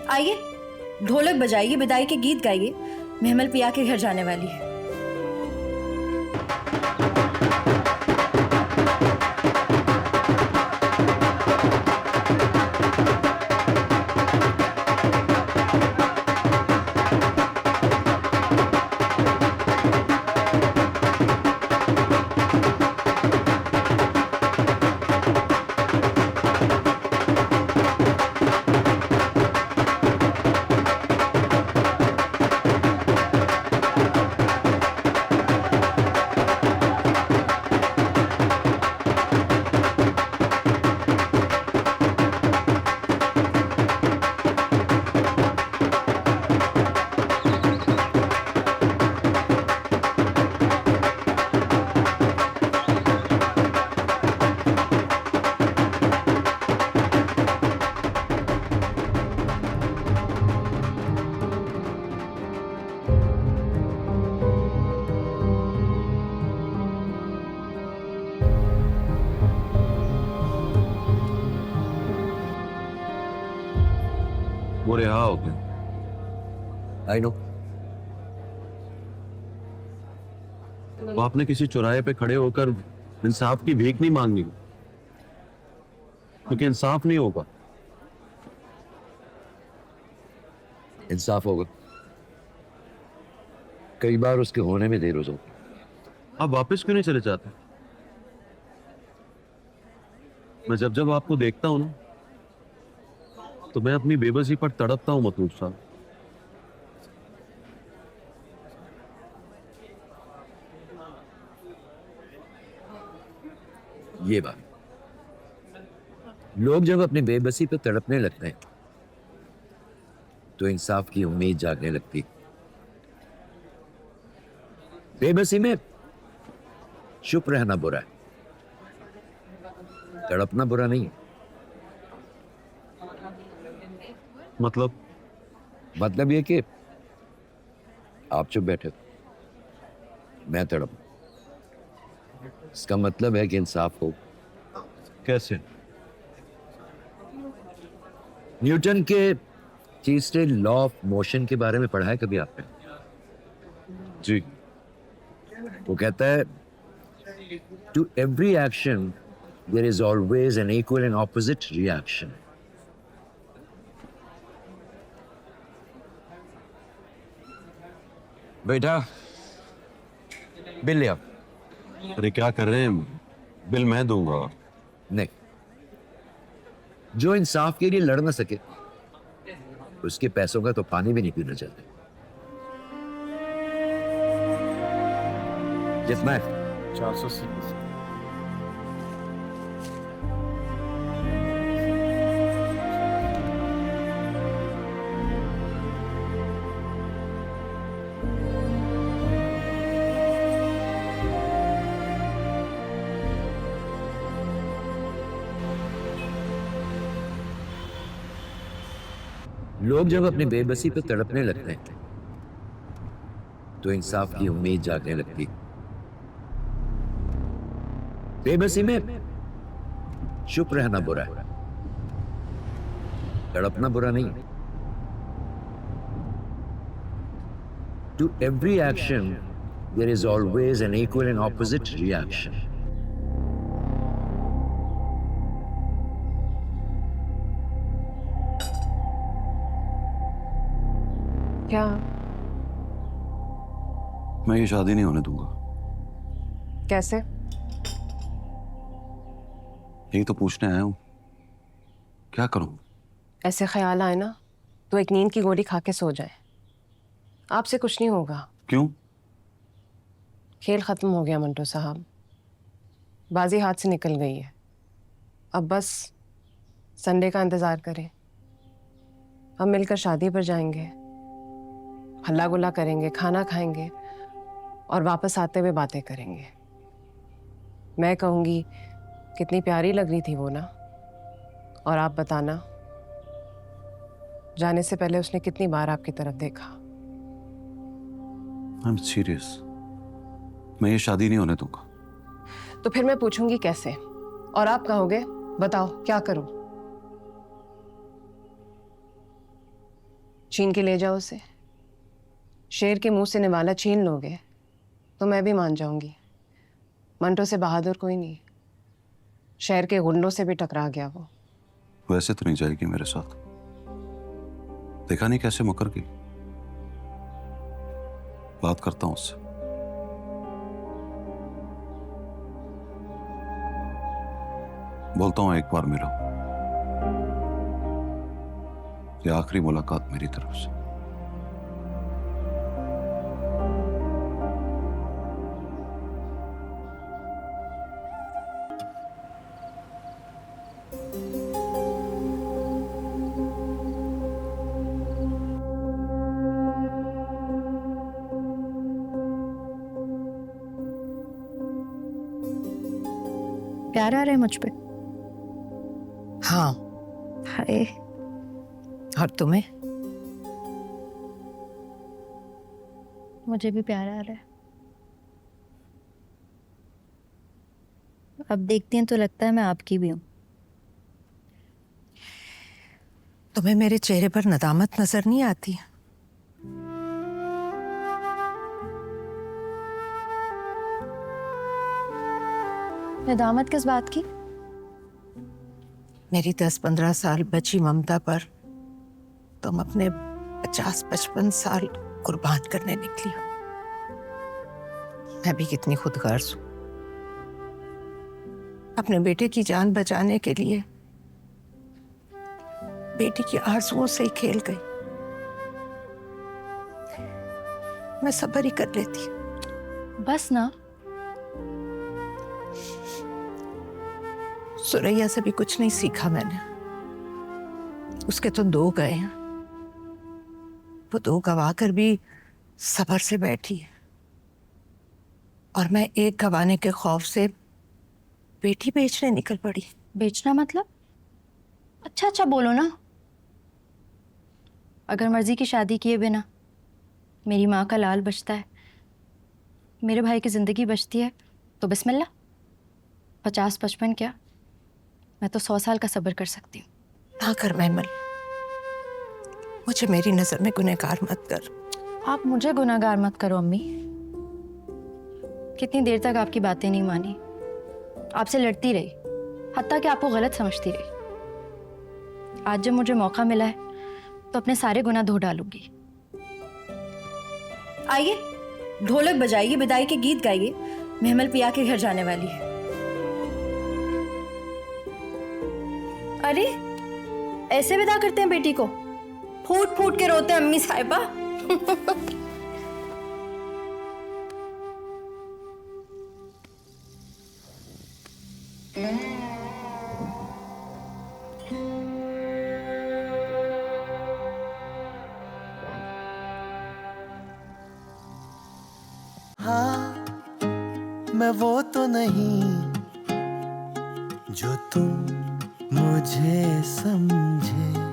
आइए, ढोलक बजाइए, विदाई के गीत गाइए। महमल पिया के घर जाने वाली है। वो रिहा हो गया। I know. वो आपने किसी चौराहे पे खड़े होकर इंसाफ की भीख नहीं मांगनी, क्योंकि इंसाफ नहीं होगा। इंसाफ होगा, कई बार उसके होने में देर हो जाती। आप वापस क्यों नहीं चले जाते? मैं जब जब आपको देखता हूं ना, तो मैं अपनी बेबसी पर तड़पता हूं मतलूब साहब। ये बात, लोग जब अपनी बेबसी पे तड़पने लगते हैं तो इंसाफ की उम्मीद जागने लगती। बेबसी में चुप रहना बुरा है, तड़पना बुरा नहीं है। मतलब ये कि आप चुप बैठे, मैं तड़प, इसका मतलब है कि इंसाफ हो। कैसे? न्यूटन के तीसरे लॉ ऑफ मोशन के बारे में पढ़ा है कभी आपने? जी। वो कहता है, to every action there is always an equal and opposite reaction. बेटा, बिल ले आओ। अरे क्या कर रहे हैं? बिल मैं दूंगा। नहीं, जो इंसाफ के लिए लड़ ना सके उसके पैसों का तो पानी भी नहीं पीना चाहते। कितना है? 480। लोग जब अपनी बेबसी पे तड़पने लगते हैं तो इंसाफ की उम्मीद जागने लगती। बेबसी में चुप रहना बुरा है, तड़पना बुरा नहीं है। To every action there is always an equal and opposite reaction. क्या? मैं ये शादी नहीं होने दूंगा। कैसे? यही तो पूछने आया हूं, क्या करूं? ऐसे ख्याल आए ना तो एक नींद की गोली खा के सो जाए। आपसे कुछ नहीं होगा। क्यों? खेल खत्म हो गया मंटो साहब, बाजी हाथ से निकल गई है। अब बस संडे का इंतजार करें। हम मिलकर शादी पर जाएंगे, हल्ला गुल्ला करेंगे, खाना खाएंगे और वापस आते हुए बातें करेंगे। मैं कहूंगी कितनी प्यारी लग रही थी वो ना, और आप बताना जाने से पहले उसने कितनी बार आपकी तरफ देखा। आई एम सीरियस, मैं ये शादी नहीं होने दूंगा। तो फिर मैं पूछूंगी कैसे, और आप कहोगे बताओ क्या करूं। छीन के ले जाओ उसे। शेर के मुंह से निवाला छीन लोगे तो मैं भी मान जाऊंगी। मंटो से बहादुर कोई नहीं, शहर के गुंडों से भी टकरा गया वो। वैसे तो नहीं जाएगी मेरे साथ, देखा नहीं कैसे मुकर गई। बात करता हूं उससे। बोलता हूं एक बार मिलो, ये आखिरी मुलाकात मेरी तरफ से। प्यार आ रहा है मुझ पे। हाँ, हाय, और तुम्हें? मुझे भी प्यार आ रहा है। अब देखती हैं तो लगता है मैं आपकी भी हूँ। तुम्हें मेरे चेहरे पर नदामत नजर नहीं आती? नदामत किस बात की? मेरी 10-15 साल बची ममता पर तुम अपने 50-55 साल कुर्बान करने निकली हो। मैं भी कितनी खुदगर्ज हूं। अपने बेटे की जान बचाने के लिए बेटी की आरजुओं से ही खेल गई। मैं सब्र ही कर लेती। बस ना, सुरैया से भी कुछ नहीं सीखा मैंने। उसके तो 2 गए हैं, वो 2 गवा कर भी सब्र से बैठी है, और मैं एक गवाने के खौफ से बेटी बेचने निकल पड़ी। बेचना मतलब? अच्छा अच्छा बोलो ना। अगर मर्जी की शादी किए बिना मेरी माँ का लाल बचता है, मेरे भाई की जिंदगी बचती है, तो बिस्मिल्लाह। 50-55 क्या, मैं तो 100 साल का सब्र कर सकती हूँ। ना कर मैमल, मुझे मेरी नजर में गुनहगार मत कर। आप मुझे गुनाहगार मत करो अम्मी। कितनी देर तक आपकी बातें नहीं मानी, आपसे लड़ती रही, हत्ता कि आपको गलत समझती रही। आज जब मुझे मौका मिला है तो अपने सारे गुनाह धो डालूंगी। आइए, ढोलक बजाइए, विदाई के गीत गाइए, महमल पिया के घर जाने वाली है। अरे ऐसे विदा करते हैं बेटी को? फूट फूट के रोते हैं अम्मी साहिबा। हाँ, मैं वो तो नहीं जो तुम मुझे समझे।